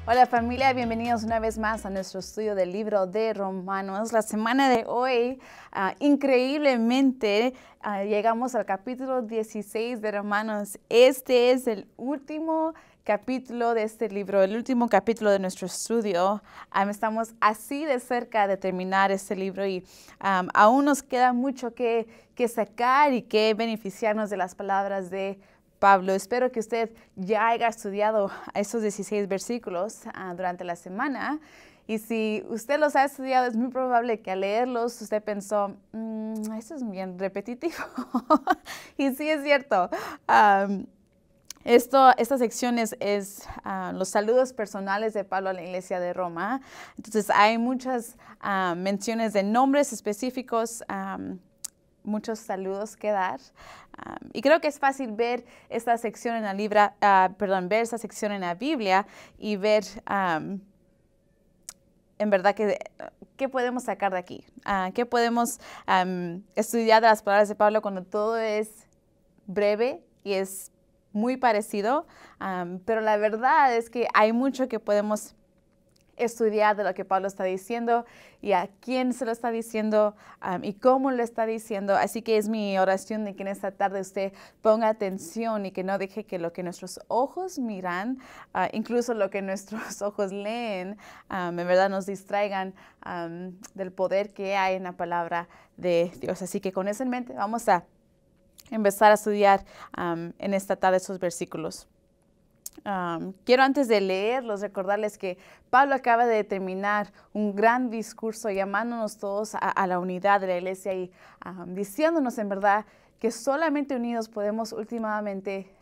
Hola familia, bienvenidos una vez más a nuestro estudio del libro de Romanos. La semana de hoy, increíblemente, llegamos al capítulo 16 de Romanos. Este es el último capítulo de este libro, el último capítulo de nuestro estudio. Estamos así de cerca de terminar este libro y aún nos queda mucho que sacar y que beneficiarnos de las palabras de Pablo. Espero que usted ya haya estudiado esos 16 versículos durante la semana. Y si usted los ha estudiado, es muy probable que al leerlos usted pensó, esto es bien repetitivo. Y sí es cierto. Esta sección es los saludos personales de Pablo a la iglesia de Roma. Entonces hay muchas menciones de nombres específicos, muchos saludos que dar. Y creo que es fácil ver esta sección en ver esta sección en la Biblia y ver en verdad qué podemos sacar de aquí. ¿Qué podemos estudiar de las palabras de Pablo cuando todo es breve y es muy parecido? Pero la verdad es que hay mucho que podemos estudiar de lo que Pablo está diciendo y a quién se lo está diciendo y cómo lo está diciendo. Así que es mi oración de que en esta tarde usted ponga atención y que no deje que lo que nuestros ojos miran, incluso lo que nuestros ojos leen, en verdad nos distraigan del poder que hay en la palabra de Dios. Así que con eso en mente vamos a empezar a estudiar en esta tarde esos versículos. Quiero antes de leerlos recordarles que Pablo acaba de terminar un gran discurso llamándonos todos a la unidad de la iglesia y diciéndonos en verdad que solamente unidos podemos últimamente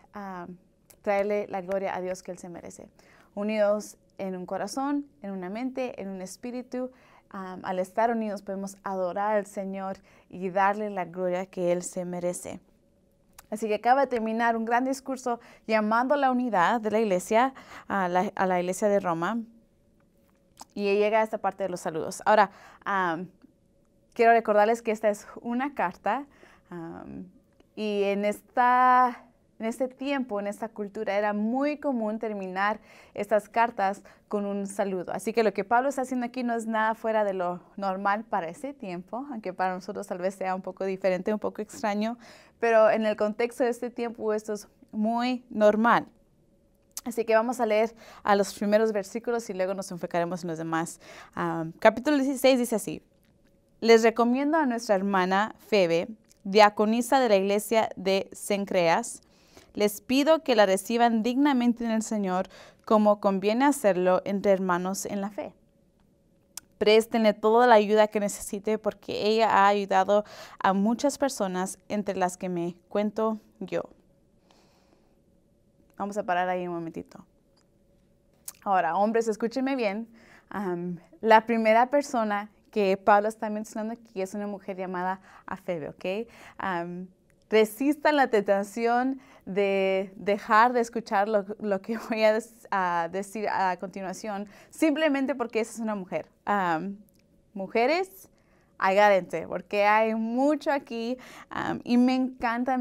traerle la gloria a Dios que Él se merece. Unidos en un corazón, en una mente, en un espíritu. Al estar unidos podemos adorar al Señor y darle la gloria que Él se merece. Así que acaba de terminar un gran discurso llamando a la unidad de la iglesia, a la iglesia de Roma. Y llega a esta parte de los saludos. Ahora, quiero recordarles que esta es una carta. Y en este tiempo, en esta cultura, era muy común terminar estas cartas con un saludo. Así que lo que Pablo está haciendo aquí no es nada fuera de lo normal para ese tiempo, aunque para nosotros tal vez sea un poco diferente, un poco extraño, pero en el contexto de este tiempo esto es muy normal. Así que vamos a leer a los primeros versículos y luego nos enfocaremos en los demás. Capítulo 16 dice así: Les recomiendo a nuestra hermana Febe, diaconisa de la iglesia de Cencreas. Les pido que la reciban dignamente en el Señor, como conviene hacerlo entre hermanos en la fe. Préstenle toda la ayuda que necesite, porque ella ha ayudado a muchas personas, entre las que me cuento yo. Vamos a parar ahí un momentito. Ahora, hombres, escúchenme bien. La primera persona que Pablo está mencionando aquí es una mujer llamada Febe, ¿ok? Resistan la tentación de dejar de escuchar lo que voy a decir a continuación, simplemente porque esa es una mujer. Mujeres, agárrense, porque hay mucho aquí y me encanta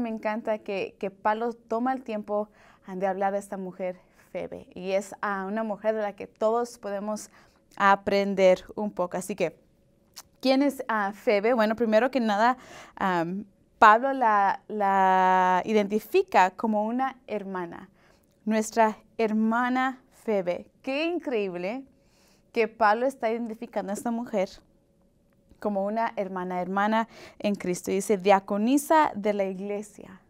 que Pablo toma el tiempo de hablar de esta mujer Febe, y es una mujer de la que todos podemos aprender un poco. Así que, ¿quién es Febe? Bueno, primero que nada, Pablo la identifica como una hermana, nuestra hermana Febe. Qué increíble que Pablo está identificando a esta mujer como una hermana en Cristo. Dice, diaconisa de la iglesia.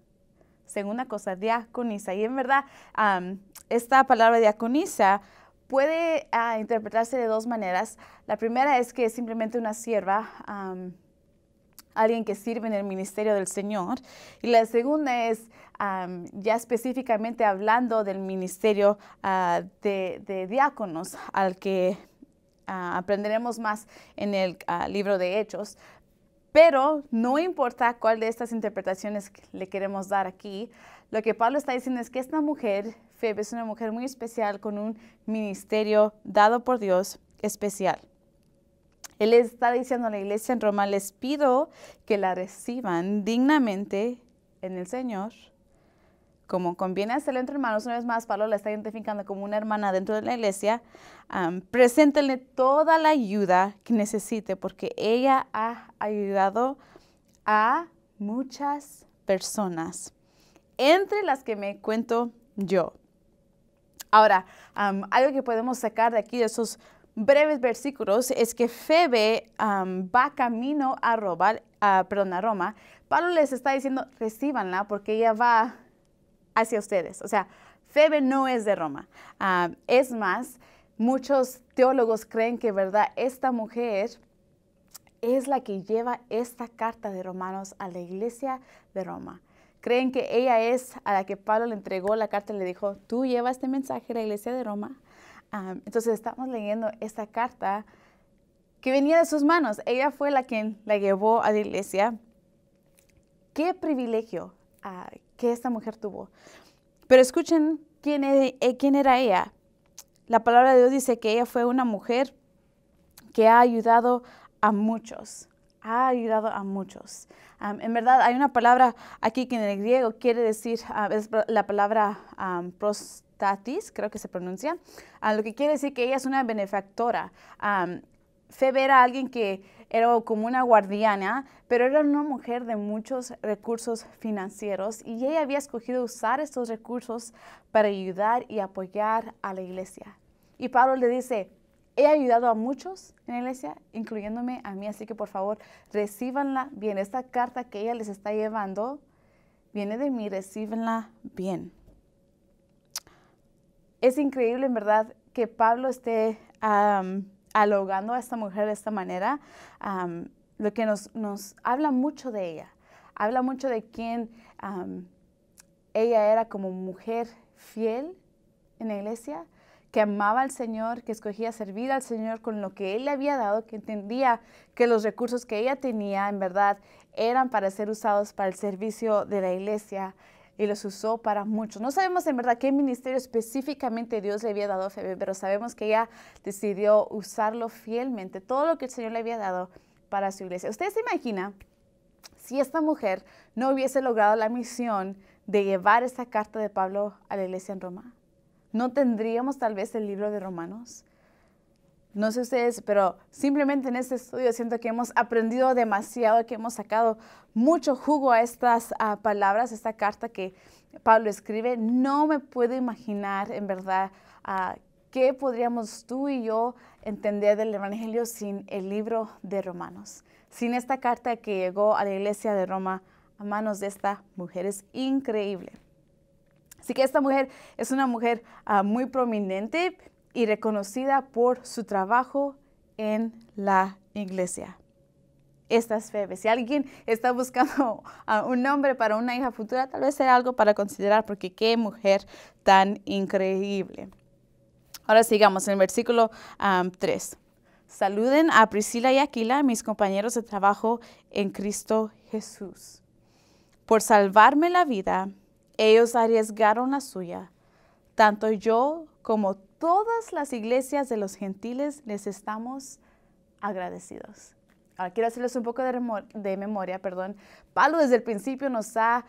Segunda cosa, diaconisa. Y en verdad, esta palabra diaconisa puede interpretarse de dos maneras. La primera es que es simplemente una sierva, alguien que sirve en el ministerio del Señor. Y la segunda es ya específicamente hablando del ministerio de diáconos, al que aprenderemos más en el libro de Hechos. Pero no importa cuál de estas interpretaciones le queremos dar aquí, lo que Pablo está diciendo es que esta mujer, Febe, es una mujer muy especial con un ministerio dado por Dios especial. Él está diciendo a la iglesia en Roma, les pido que la reciban dignamente en el Señor, como conviene hacerlo entre hermanos, una vez más, Pablo la está identificando como una hermana dentro de la iglesia. Preséntenle toda la ayuda que necesite, porque ella ha ayudado a muchas personas, entre las que me cuento yo. Ahora, algo que podemos sacar de aquí, de esos breves versículos, es que Febe va camino a Roma. Pablo les está diciendo, recíbanla porque ella va hacia ustedes. O sea, Febe no es de Roma. Es más, muchos teólogos creen que, ¿verdad?, esta mujer es la que lleva esta carta de Romanos a la iglesia de Roma. Creen que ella es a la que Pablo le entregó la carta y le dijo, tú llevas este mensaje a la iglesia de Roma. Entonces estamos leyendo esta carta que venía de sus manos. Ella fue la quien la llevó a la iglesia. Qué privilegio que esta mujer tuvo. Pero escuchen quién era ella. La palabra de Dios dice que ella fue una mujer que ha ayudado a muchos. Ha ayudado a muchos. En verdad, hay una palabra aquí que en el griego quiere decir, es la palabra prostatis, creo que se pronuncia, lo que quiere decir que ella es una benefactora. Febe era alguien que era como una guardiana, pero era una mujer de muchos recursos financieros y ella había escogido usar estos recursos para ayudar y apoyar a la iglesia. Y Pablo le dice, he ayudado a muchos en la iglesia, incluyéndome a mí, así que por favor, recíbanla bien. Esta carta que ella les está llevando viene de mí, recíbanla bien. Es increíble, en verdad, que Pablo esté halagando a esta mujer de esta manera, lo que nos habla mucho de ella. Habla mucho de quién ella era como mujer fiel en la iglesia, que amaba al Señor, que escogía servir al Señor con lo que Él le había dado, que entendía que los recursos que ella tenía, en verdad, eran para ser usados para el servicio de la iglesia y los usó para muchos. No sabemos en verdad qué ministerio específicamente Dios le había dado a Febe, pero sabemos que ella decidió usarlo fielmente, todo lo que el Señor le había dado para su iglesia. ¿Usted se imagina si esta mujer no hubiese logrado la misión de llevar esta carta de Pablo a la iglesia en Roma? ¿No tendríamos tal vez el libro de Romanos? No sé ustedes, pero simplemente en este estudio siento que hemos aprendido demasiado, que hemos sacado mucho jugo a estas palabras, esta carta que Pablo escribe. No me puedo imaginar, en verdad, qué podríamos tú y yo entender del Evangelio sin el libro de Romanos, sin esta carta que llegó a la iglesia de Roma a manos de esta mujer. Es increíble. Así que esta mujer es una mujer muy prominente y reconocida por su trabajo en la iglesia. Esta es Febe. Si alguien está buscando un nombre para una hija futura, tal vez sea algo para considerar, porque qué mujer tan increíble. Ahora sigamos en el versículo 3. Saluden a Priscila y Aquila, mis compañeros de trabajo en Cristo Jesús. Por salvarme la vida, ellos arriesgaron la suya. Tanto yo como todas las iglesias de los gentiles les estamos agradecidos. Ahora quiero hacerles un poco de memoria. Pablo desde el principio nos ha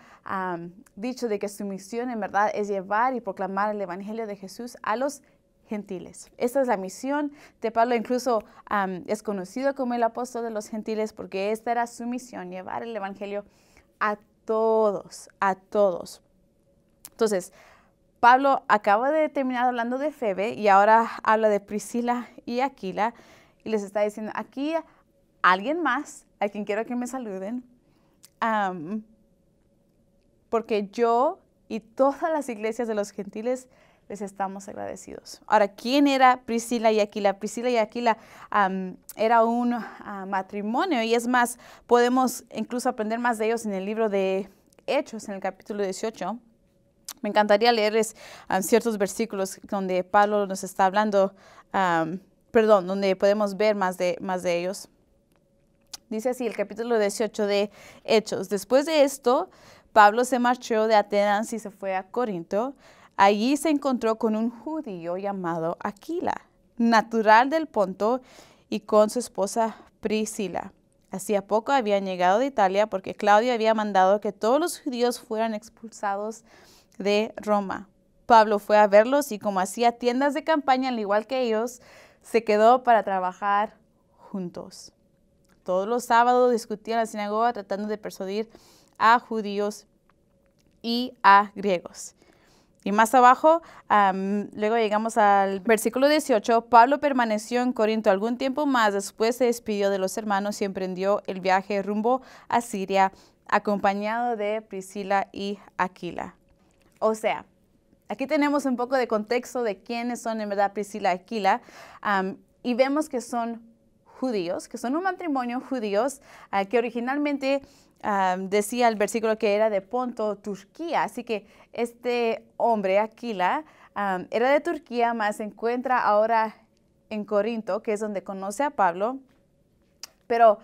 dicho de que su misión en verdad es llevar y proclamar el Evangelio de Jesús a los gentiles. Esta es la misión de Pablo. Incluso es conocido como el apóstol de los gentiles porque esta era su misión, llevar el Evangelio a todos, a todos. Entonces, Pablo acaba de terminar hablando de Febe y ahora habla de Priscila y Aquila y les está diciendo, aquí alguien más a quien quiero que me saluden, porque yo y todas las iglesias de los gentiles les estamos agradecidos. Ahora, ¿quién era Priscila y Aquila? Priscila y Aquila era un matrimonio y es más, podemos incluso aprender más de ellos en el libro de Hechos, en el capítulo 18. Me encantaría leerles ciertos versículos donde Pablo nos está hablando, donde podemos ver más de ellos. Dice así el capítulo 18 de Hechos. Después de esto, Pablo se marchó de Atenas y se fue a Corinto. Allí se encontró con un judío llamado Aquila, natural del Ponto, y con su esposa Priscila. Hacía poco habían llegado de Italia porque Claudio había mandado que todos los judíos fueran expulsados de Roma. Pablo fue a verlos y como hacía tiendas de campaña al igual que ellos, se quedó para trabajar juntos. Todos los sábados discutían en la sinagoga tratando de persuadir a judíos y a griegos. Y más abajo, luego llegamos al versículo 18. Pablo permaneció en Corinto algún tiempo más, después se despidió de los hermanos y emprendió el viaje rumbo a Siria, acompañado de Priscila y Aquila. O sea, aquí tenemos un poco de contexto de quiénes son en verdad Priscila y Aquila, y vemos que son judíos, que son un matrimonio judíos que originalmente decía el versículo que era de Ponto, Turquía. Así que este hombre, Aquila, era de Turquía, mas se encuentra ahora en Corinto, que es donde conoce a Pablo. Pero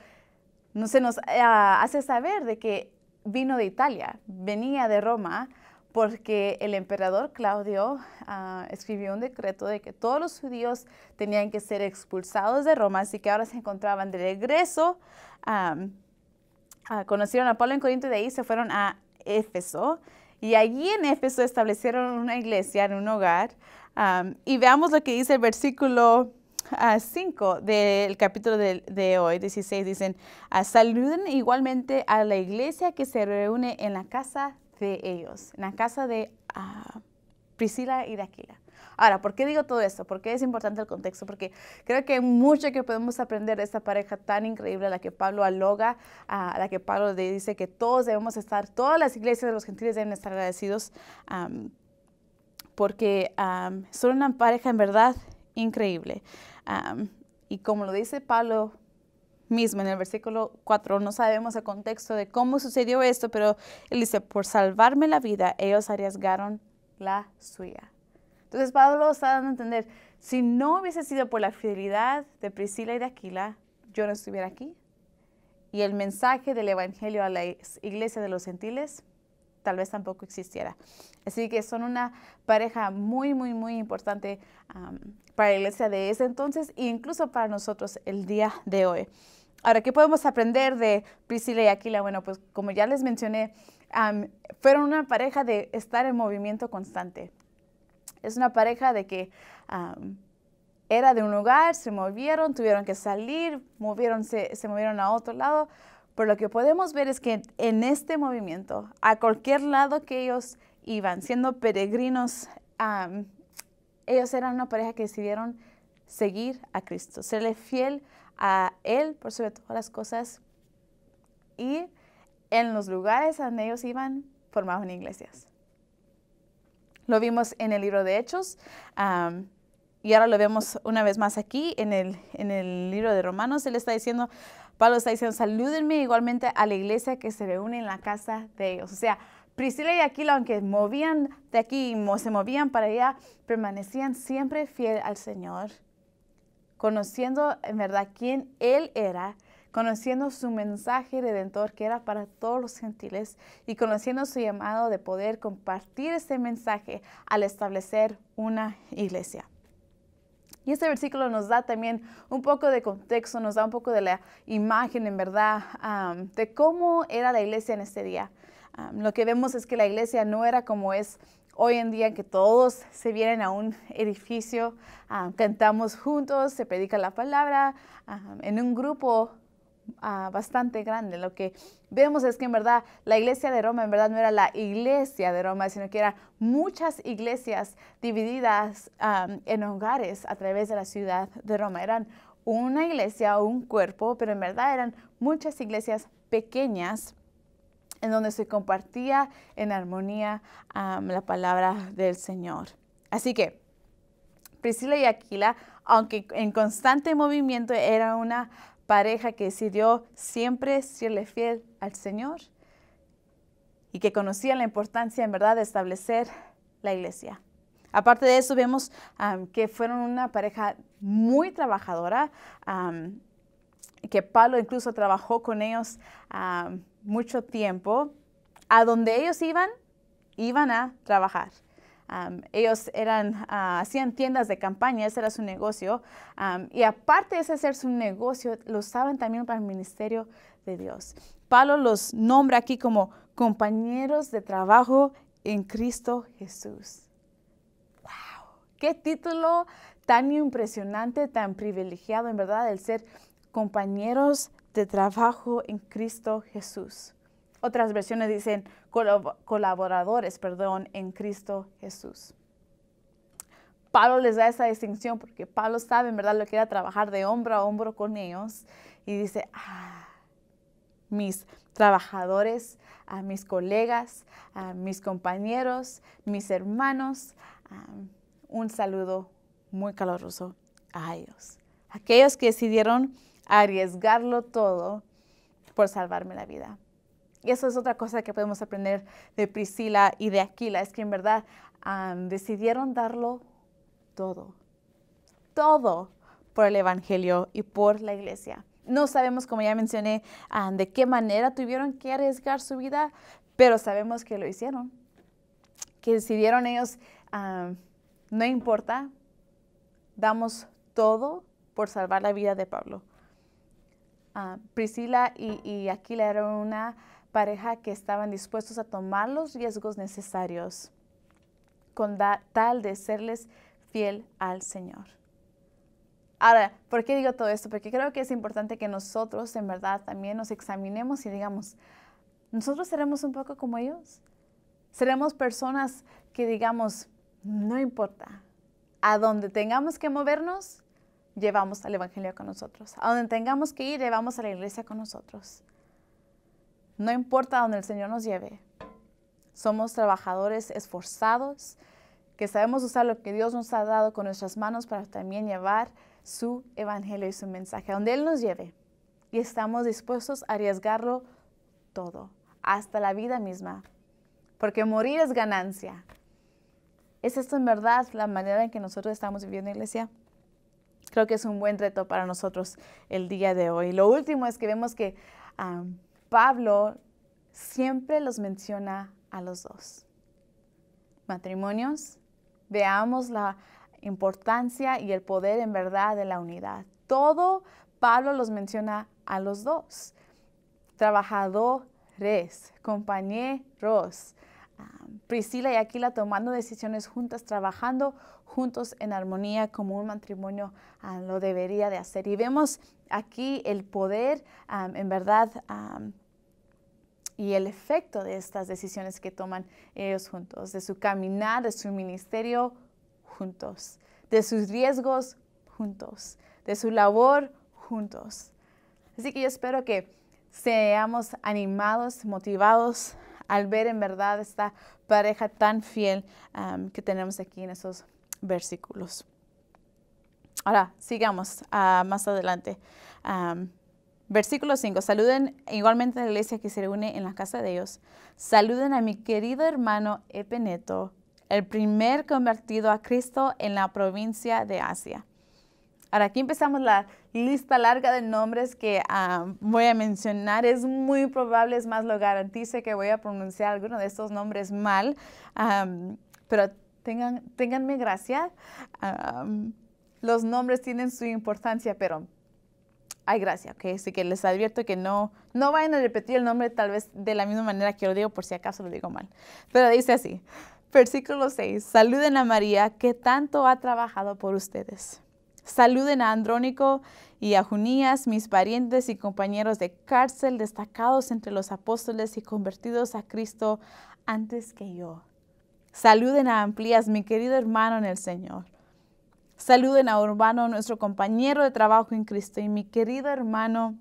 no se nos hace saber de que vino de Italia, venía de Roma, porque el emperador Claudio escribió un decreto de que todos los judíos tenían que ser expulsados de Roma, así que ahora se encontraban de regreso. Conocieron a Pablo en Corinto y de ahí se fueron a Éfeso. Y allí en Éfeso establecieron una iglesia en un hogar. Y veamos lo que dice el versículo 5 del capítulo de hoy, 16. Dicen, saluden igualmente a la iglesia que se reúne en la casa de ellos, en la casa de Priscila y de Aquila. Ahora, ¿por qué digo todo esto? ¿Por qué es importante el contexto? Porque creo que hay mucho que podemos aprender de esta pareja tan increíble a la que Pablo aloga, a la que Pablo dice que todos debemos estar, todas las iglesias de los gentiles deben estar agradecidos, porque son una pareja en verdad increíble. Y como lo dice Pablo mismo en el versículo 4, no sabemos el contexto de cómo sucedió esto, pero él dice, por salvarme la vida, ellos arriesgaron la suya. Entonces Pablo está dando a entender, si no hubiese sido por la fidelidad de Priscila y de Aquila, yo no estuviera aquí. Y el mensaje del evangelio a la iglesia de los gentiles tal vez tampoco existiera. Así que son una pareja muy, muy, muy importante para la iglesia de ese entonces e incluso para nosotros el día de hoy. Ahora, ¿qué podemos aprender de Priscila y Aquila? Bueno, pues como ya les mencioné, fueron una pareja de estar en movimiento constante. Es una pareja de que era de un lugar, se movieron, tuvieron que salir, se movieron a otro lado. Pero lo que podemos ver es que en este movimiento, a cualquier lado que ellos iban, siendo peregrinos, ellos eran una pareja que decidieron seguir a Cristo, serle fiel a Él por sobre todas las cosas. Y en los lugares donde ellos iban, formaban iglesias. Lo vimos en el libro de Hechos y ahora lo vemos una vez más aquí en el libro de Romanos. Pablo está diciendo, salúdenme igualmente a la iglesia que se reúne en la casa de ellos. O sea, Priscila y Aquila, aunque movían de aquí y se movían para allá, permanecían siempre fiel al Señor, conociendo en verdad quién Él era, conociendo su mensaje redentor que era para todos los gentiles y conociendo su llamado de poder compartir ese mensaje al establecer una iglesia. Y este versículo nos da también un poco de contexto, nos da un poco de la imagen en verdad de cómo era la iglesia en este día. Lo que vemos es que la iglesia no era como es hoy en día, que todos se vienen a un edificio, cantamos juntos, se predica la palabra en un grupo bastante grande. Lo que vemos es que en verdad la iglesia de Roma en verdad no era la iglesia de Roma, sino que eran muchas iglesias divididas en hogares a través de la ciudad de Roma. Eran una iglesia, un cuerpo, pero en verdad eran muchas iglesias pequeñas en donde se compartía en armonía la palabra del Señor. Así que Priscila y Aquila, aunque en constante movimiento, era una pareja que decidió siempre serle fiel al Señor y que conocían la importancia en verdad de establecer la iglesia. Aparte de eso, vemos que fueron una pareja muy trabajadora, que Pablo incluso trabajó con ellos mucho tiempo. A donde ellos iban a trabajar. Ellos hacían tiendas de campaña, ese era su negocio. Y aparte de ese ser su negocio, lo usaban también para el ministerio de Dios. Pablo los nombra aquí como compañeros de trabajo en Cristo Jesús. ¡Wow! ¡Qué título tan impresionante, tan privilegiado, en verdad, el ser compañeros de trabajo en Cristo Jesús! Otras versiones dicen colaboradores, en Cristo Jesús. Pablo les da esa distinción porque Pablo sabe, en verdad, lo que era trabajar de hombro a hombro con ellos. Y dice, mis trabajadores, a mis colegas, a mis compañeros, mis hermanos, un saludo muy caluroso a ellos. Aquellos que decidieron arriesgarlo todo por salvarme la vida. Y eso es otra cosa que podemos aprender de Priscila y de Aquila, es que en verdad decidieron darlo todo por el Evangelio y por la iglesia. No sabemos, como ya mencioné, de qué manera tuvieron que arriesgar su vida, pero sabemos que lo hicieron. Que decidieron ellos, no importa, damos todo por salvar la vida de Pablo. Priscila y Aquila eran una pareja que estaban dispuestos a tomar los riesgos necesarios con tal de serles fiel al Señor. Ahora, ¿por qué digo todo esto? Porque creo que es importante que nosotros en verdad también nos examinemos y digamos, ¿nosotros seremos un poco como ellos? ¿Seremos personas que digamos, no importa, a donde tengamos que movernos, llevamos al Evangelio con nosotros? A donde tengamos que ir, llevamos a la iglesia con nosotros. No importa a donde el Señor nos lleve. Somos trabajadores esforzados, que sabemos usar lo que Dios nos ha dado con nuestras manos para también llevar su evangelio y su mensaje a donde Él nos lleve. Y estamos dispuestos a arriesgarlo todo, hasta la vida misma, porque morir es ganancia. ¿Es esto en verdad la manera en que nosotros estamos viviendo, iglesia? Creo que es un buen reto para nosotros el día de hoy. Lo último es que vemos que Pablo siempre los menciona a los dos. Matrimonios, veamos la importancia y el poder en verdad de la unidad. Todo Pablo los menciona a los dos. Trabajadores, compañeros. Priscila y Aquila tomando decisiones juntas, trabajando juntos en armonía como un matrimonio lo debería de hacer. Y vemos aquí el poder, en verdad, y el efecto de estas decisiones que toman ellos juntos, de su caminar, de su ministerio juntos, de sus riesgos juntos, de su labor juntos. Así que yo espero que seamos animados, motivados al ver en verdad esta pareja tan fiel que tenemos aquí en esos versículos. Ahora, sigamos más adelante. Versículo 5. Saluden igualmente a la iglesia que se reúne en la casa de Dios. Saluden a mi querido hermano Epeneto, el primer convertido a Cristo en la provincia de Asia. Ahora, aquí empezamos la lista larga de nombres que voy a mencionar. Es muy probable, es más, lo garantizo que voy a pronunciar alguno de estos nombres mal, pero ténganme gracia. Los nombres tienen su importancia, pero hay gracia, ¿ok? Así que les advierto que no vayan a repetir el nombre tal vez de la misma manera que lo digo, por si acaso lo digo mal. Pero dice así, versículo 6, saluden a María, que tanto ha trabajado por ustedes. Saluden a Andrónico y a Junías, mis parientes y compañeros de cárcel, destacados entre los apóstoles y convertidos a Cristo antes que yo. Saluden a Amplias, mi querido hermano en el Señor. Saluden a Urbano, nuestro compañero de trabajo en Cristo, y mi querido hermano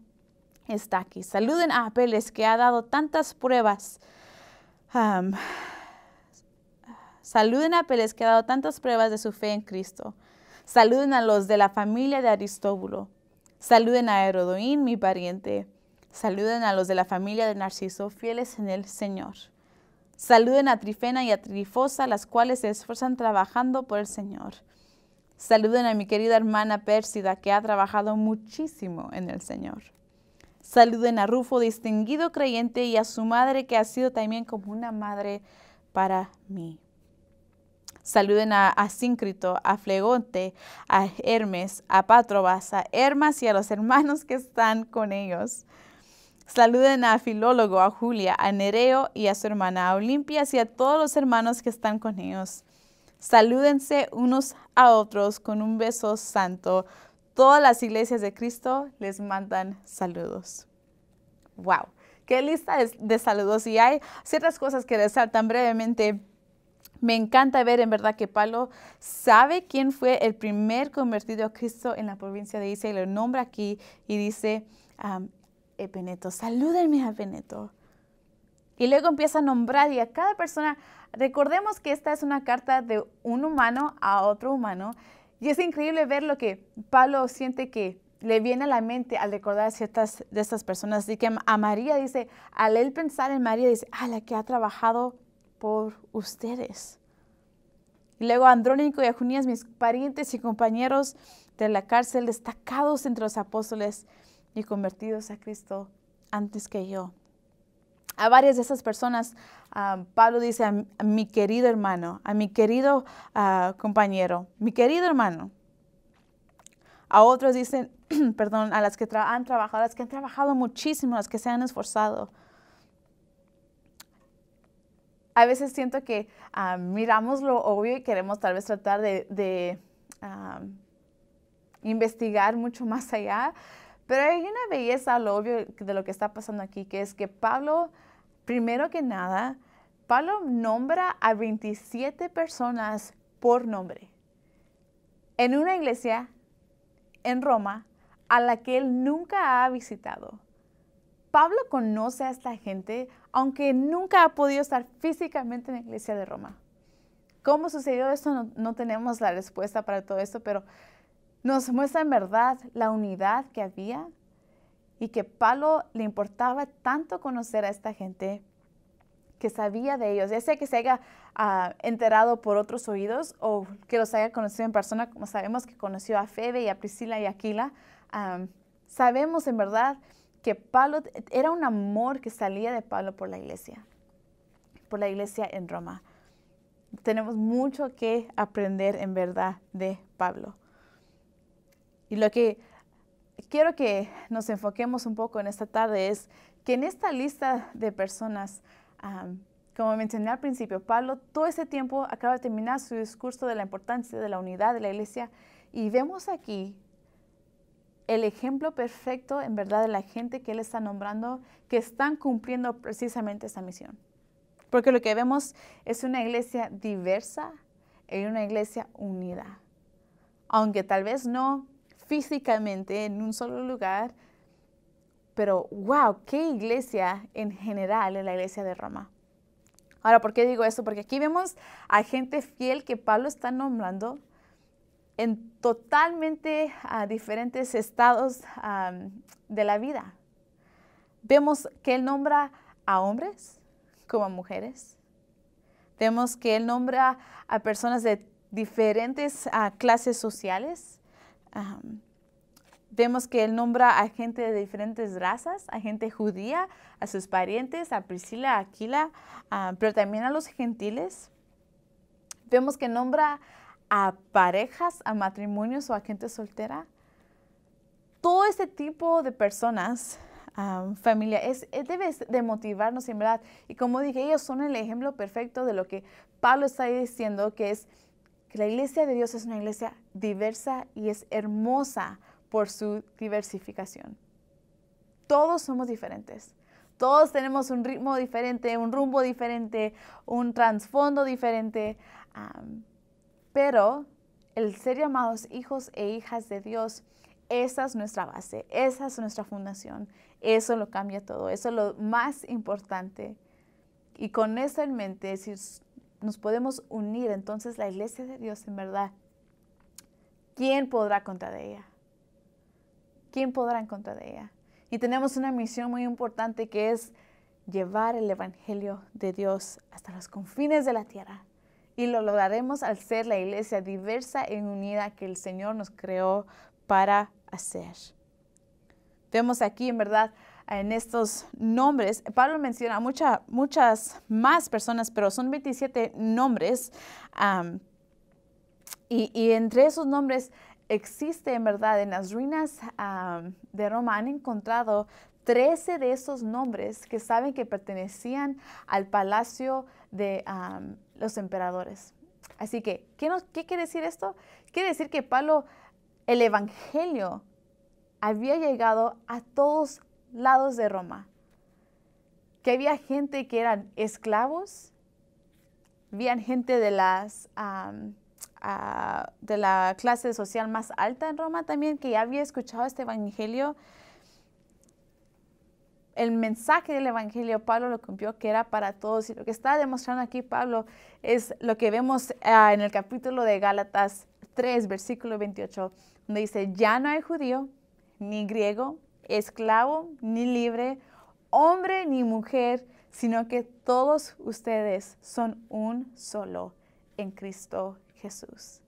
está aquí. Saluden a Apeles, que ha dado tantas pruebas. Saluden a Apeles, que ha dado tantas pruebas de su fe en Cristo. Saluden a los de la familia de Aristóbulo. Saluden a Herodoín, mi pariente. Saluden a los de la familia de Narciso, fieles en el Señor. Saluden a Trifena y a Trifosa, las cuales se esfuerzan trabajando por el Señor. Saluden a mi querida hermana Pérsida, que ha trabajado muchísimo en el Señor. Saluden a Rufo, distinguido creyente, y a su madre, que ha sido también como una madre para mí. Saluden a Asíncrito, a Flegonte, a Hermes, a Patrobas, a Hermas y a los hermanos que están con ellos. Saluden a Filólogo, a Julia, a Nereo y a su hermana, a Olimpias y a todos los hermanos que están con ellos. Salúdense unos a otros con un beso santo. Todas las iglesias de Cristo les mandan saludos. ¡Wow! ¡Qué lista de saludos! Y hay ciertas cosas que resaltan brevemente. Me encanta ver en verdad que Pablo sabe quién fue el primer convertido a Cristo en la provincia de Asia y lo nombra aquí y dice, Epeneto, salúdenme a Epeneto. Y luego empieza a nombrar y a cada persona, recordemos que esta es una carta de un humano a otro humano y es increíble ver lo que Pablo siente que le viene a la mente al recordar ciertas de estas personas. Así que a María dice, al él pensar en María, dice, la que ha trabajado por ustedes. Y luego a Andrónico y a Junías, mis parientes y compañeros de la cárcel, destacados entre los apóstoles y convertidos a Cristo antes que yo. A varias de esas personas, Pablo dice a mi querido hermano, a mi querido compañero, mi querido hermano. A otros dicen, perdón, a las que han trabajado muchísimo, las que se han esforzado. A veces siento que miramos lo obvio y queremos tal vez tratar de investigar mucho más allá, pero hay una belleza a lo obvio de lo que está pasando aquí, que es que Pablo, primero que nada, Pablo nombra a 27 personas por nombre en una iglesia en Roma a la que él nunca ha visitado. Pablo conoce a esta gente, aunque nunca ha podido estar físicamente en la iglesia de Roma. ¿Cómo sucedió esto? No tenemos la respuesta para todo esto, pero nos muestra en verdad la unidad que había y que Pablo le importaba tanto conocer a esta gente que sabía de ellos, ya sea que se haya enterado por otros oídos o que los haya conocido en persona, como sabemos que conoció a Febe y a Priscila y a Aquila. Sabemos en verdad que Pablo, era un amor que salía de Pablo por la iglesia en Roma. Tenemos mucho que aprender en verdad de Pablo. Y lo que quiero que nos enfoquemos un poco en esta tarde es que en esta lista de personas, como mencioné al principio, Pablo todo ese tiempo acaba de terminar su discurso de la importancia de la unidad de la iglesia y vemos aquí el ejemplo perfecto en verdad de la gente que él está nombrando que están cumpliendo precisamente esa misión. Porque lo que vemos es una iglesia diversa y una iglesia unida. Aunque tal vez no físicamente en un solo lugar, pero wow, qué iglesia en general es la iglesia de Roma. Ahora, ¿por qué digo esto? Porque aquí vemos a gente fiel que Pablo está nombrando en totalmente diferentes estados de la vida. Vemos que él nombra a hombres como a mujeres. Vemos que él nombra a personas de diferentes clases sociales. Vemos que él nombra a gente de diferentes razas, a gente judía, a sus parientes, a Priscila, a Aquila, pero también a los gentiles. Vemos que nombra a parejas, a matrimonios o a gente soltera. Todo este tipo de personas, familia, debe de motivarnos en verdad. Y como dije, ellos son el ejemplo perfecto de lo que Pablo está diciendo, que es que la iglesia de Dios es una iglesia diversa y es hermosa por su diversificación. Todos somos diferentes. Todos tenemos un ritmo diferente, un rumbo diferente, un trasfondo diferente. Pero el ser llamados hijos e hijas de Dios, esa es nuestra base, esa es nuestra fundación. Eso lo cambia todo, eso es lo más importante. Y con eso en mente, si nos podemos unir, entonces la iglesia de Dios en verdad, ¿quién podrá contra de ella? ¿Quién podrá en contra de ella? Y tenemos una misión muy importante que es llevar el evangelio de Dios hasta los confines de la tierra. Y lo lograremos al ser la iglesia diversa y unida que el Señor nos creó para hacer. Vemos aquí, en verdad, en estos nombres, Pablo menciona muchas más personas, pero son 27 nombres Y entre esos nombres existe, en verdad, en las ruinas de Roma han encontrado 13 de esos nombres que saben que pertenecían al palacio de los emperadores. Así que, ¿qué quiere decir esto? Quiere decir que Pablo, el evangelio había llegado a todos lados de Roma. Que había gente que eran esclavos, había gente de la clase social más alta en Roma también que ya había escuchado este evangelio. El mensaje del evangelio Pablo lo cumplió, que era para todos, y lo que está demostrando aquí Pablo es lo que vemos en el capítulo de Gálatas 3, versículo 28, donde dice: ya no hay judío ni griego, esclavo ni libre, hombre ni mujer, sino que todos ustedes son un solo en Cristo Jesús.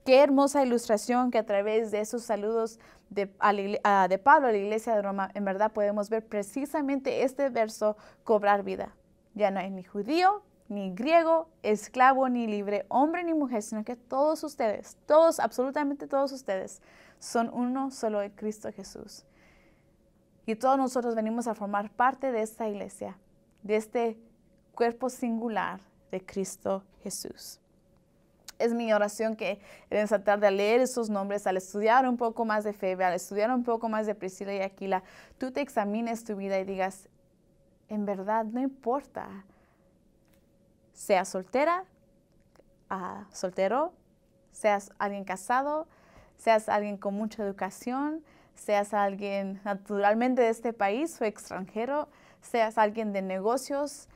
Qué hermosa ilustración que a través de esos saludos de Pablo a la iglesia de Roma, en verdad podemos ver precisamente este verso cobrar vida. Ya no hay ni judío, ni griego, esclavo, ni libre, hombre ni mujer, sino que todos ustedes, todos, absolutamente todos ustedes, son uno solo en Cristo Jesús. Y todos nosotros venimos a formar parte de esta iglesia, de este cuerpo singular de Cristo Jesús. Es mi oración que en esta tarde, al leer esos nombres, al estudiar un poco más de Febe, al estudiar un poco más de Priscila y Aquila, tú te examines tu vida y digas: en verdad, no importa, seas soltera, soltero, seas alguien casado, seas alguien con mucha educación, seas alguien naturalmente de este país o extranjero, seas alguien de negocios,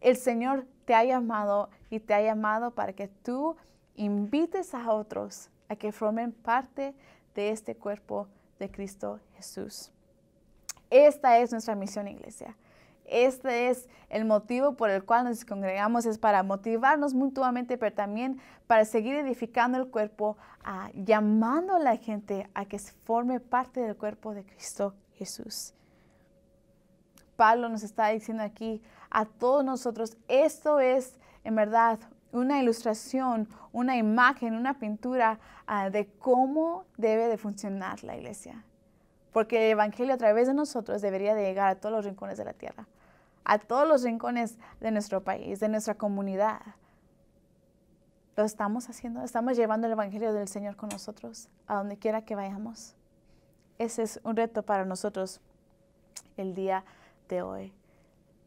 el Señor te ha llamado y te ha llamado para que tú invites a otros a que formen parte de este cuerpo de Cristo Jesús. Esta es nuestra misión, iglesia. Este es el motivo por el cual nos congregamos, es para motivarnos mutuamente, pero también para seguir edificando el cuerpo, llamando a la gente a que forme parte del cuerpo de Cristo Jesús. Pablo nos está diciendo aquí a todos nosotros, esto es en verdad una ilustración, una imagen, una pintura de cómo debe de funcionar la iglesia. Porque el evangelio a través de nosotros debería de llegar a todos los rincones de la tierra, a todos los rincones de nuestro país, de nuestra comunidad. Lo estamos haciendo, estamos llevando el evangelio del Señor con nosotros, a donde quiera que vayamos. Ese es un reto para nosotros el día de hoy.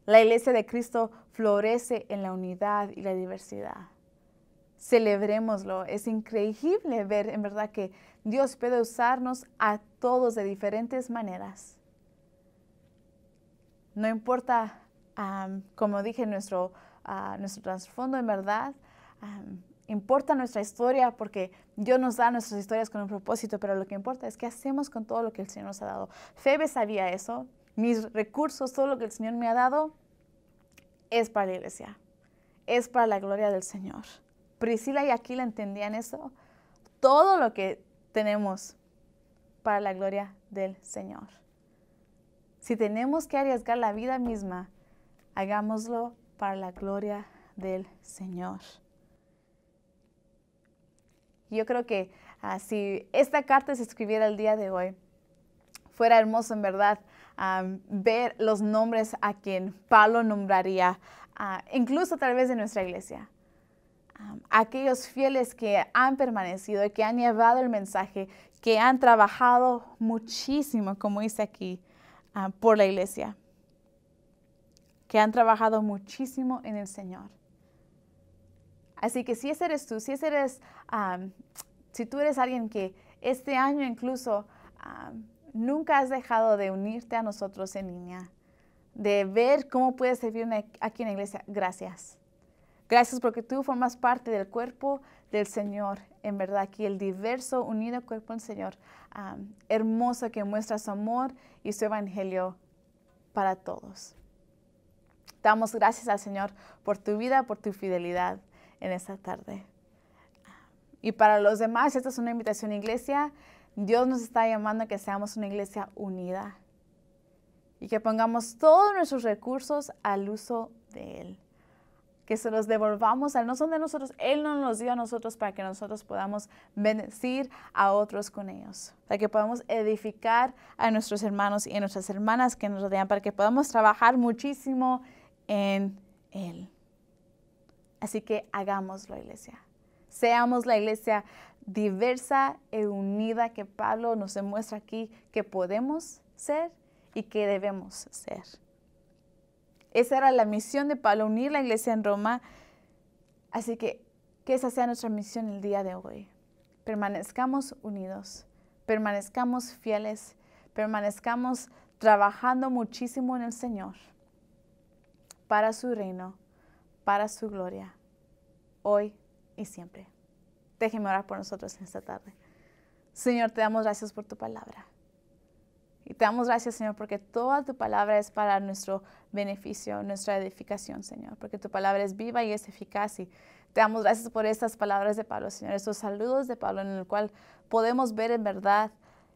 La iglesia de Cristo florece en la unidad y la diversidad. Celebrémoslo. Es increíble ver en verdad que Dios puede usarnos a todos de diferentes maneras. No importa, como dije, nuestro trasfondo en verdad. Importa nuestra historia porque Dios nos da nuestras historias con un propósito, pero lo que importa es qué hacemos con todo lo que el Señor nos ha dado. Febe sabía eso. Mis recursos, todo lo que el Señor me ha dado, es para la iglesia. Es para la gloria del Señor. Priscila y Aquila entendían eso. Todo lo que tenemos para la gloria del Señor. Si tenemos que arriesgar la vida misma, hagámoslo para la gloria del Señor. Yo creo que si esta carta se escribiera el día de hoy, fuera hermoso en verdad ver los nombres a quien Pablo nombraría, incluso a través de nuestra iglesia. Aquellos fieles que han permanecido y que han llevado el mensaje, que han trabajado muchísimo, como dice aquí, por la iglesia, que han trabajado muchísimo en el Señor. Así que si ese eres tú, si tú eres alguien que este año incluso nunca has dejado de unirte a nosotros en línea, de ver cómo puedes servir aquí en la iglesia, gracias. Gracias porque tú formas parte del cuerpo del Señor. En verdad, aquí el diverso, unido cuerpo del Señor, hermoso, que muestra su amor y su evangelio para todos. Damos gracias al Señor por tu vida, por tu fidelidad en esta tarde. Y para los demás, esta es una invitación a iglesia. Dios nos está llamando a que seamos una iglesia unida y que pongamos todos nuestros recursos al uso de Él. que se los devolvamos a Él. No son de nosotros, Él nos los dio a nosotros para que nosotros podamos bendecir a otros con ellos, para que podamos edificar a nuestros hermanos y a nuestras hermanas que nos rodean, para que podamos trabajar muchísimo en Él. Así que hagámoslo, iglesia. Seamos la iglesia diversa e unida que Pablo nos demuestra aquí que podemos ser y que debemos ser. Esa era la misión de Pablo, unir la iglesia en Roma. Así que esa sea nuestra misión el día de hoy. Permanezcamos unidos, permanezcamos fieles, permanezcamos trabajando muchísimo en el Señor para su reino, para su gloria, hoy y siempre. Déjeme orar por nosotros en esta tarde. Señor, te damos gracias por tu palabra. Y te damos gracias, Señor, porque toda tu palabra es para nuestro beneficio, nuestra edificación, Señor. Porque tu palabra es viva y es eficaz. Y te damos gracias por estas palabras de Pablo, Señor. Estos saludos de Pablo en el cual podemos ver en verdad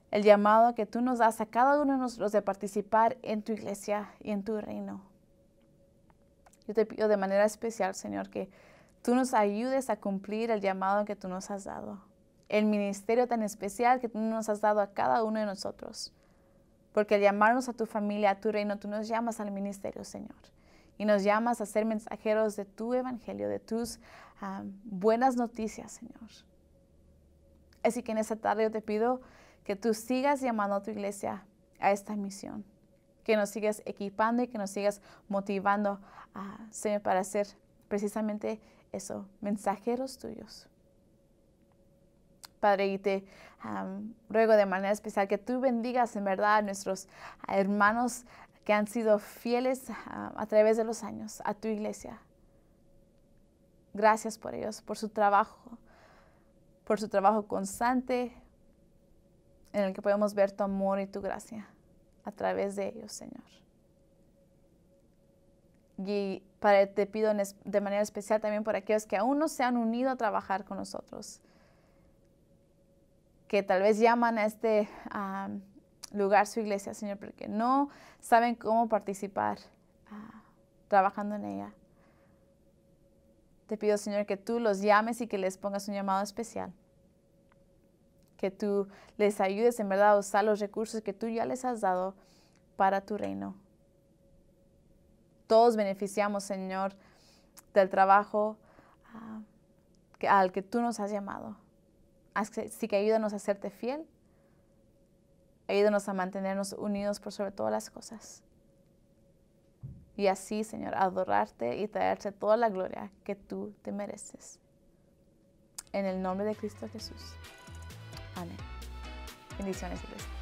el llamado que tú nos das a cada uno de nosotros de participar en tu iglesia y en tu reino. Yo te pido de manera especial, Señor, que tú nos ayudes a cumplir el llamado que tú nos has dado. El ministerio tan especial que tú nos has dado a cada uno de nosotros. Porque al llamarnos a tu familia, a tu reino, tú nos llamas al ministerio, Señor. Y nos llamas a ser mensajeros de tu evangelio, de tus buenas noticias, Señor. Así que en esta tarde yo te pido que tú sigas llamando a tu iglesia a esta misión. Que nos sigas equipando y que nos sigas motivando, Señor, para ser precisamente eso, mensajeros tuyos. Padre, y te ruego de manera especial que tú bendigas en verdad a nuestros hermanos que han sido fieles a través de los años a tu iglesia. Gracias por ellos, por su trabajo constante en el que podemos ver tu amor y tu gracia a través de ellos, Señor. Y Padre, te pido de manera especial también por aquellos que aún no se han unido a trabajar con nosotros, que tal vez llaman a este lugar su iglesia, Señor, porque no saben cómo participar trabajando en ella. Te pido, Señor, que tú los llames y que les pongas un llamado especial. Que tú les ayudes en verdad a usar los recursos que tú ya les has dado para tu reino. Todos beneficiamos, Señor, del trabajo al que tú nos has llamado. Así que ayúdanos a serte fiel. Ayúdanos a mantenernos unidos por sobre todas las cosas. Y así, Señor, adorarte y traerte toda la gloria que tú te mereces. En el nombre de Cristo Jesús. Amén. Bendiciones, iglesia.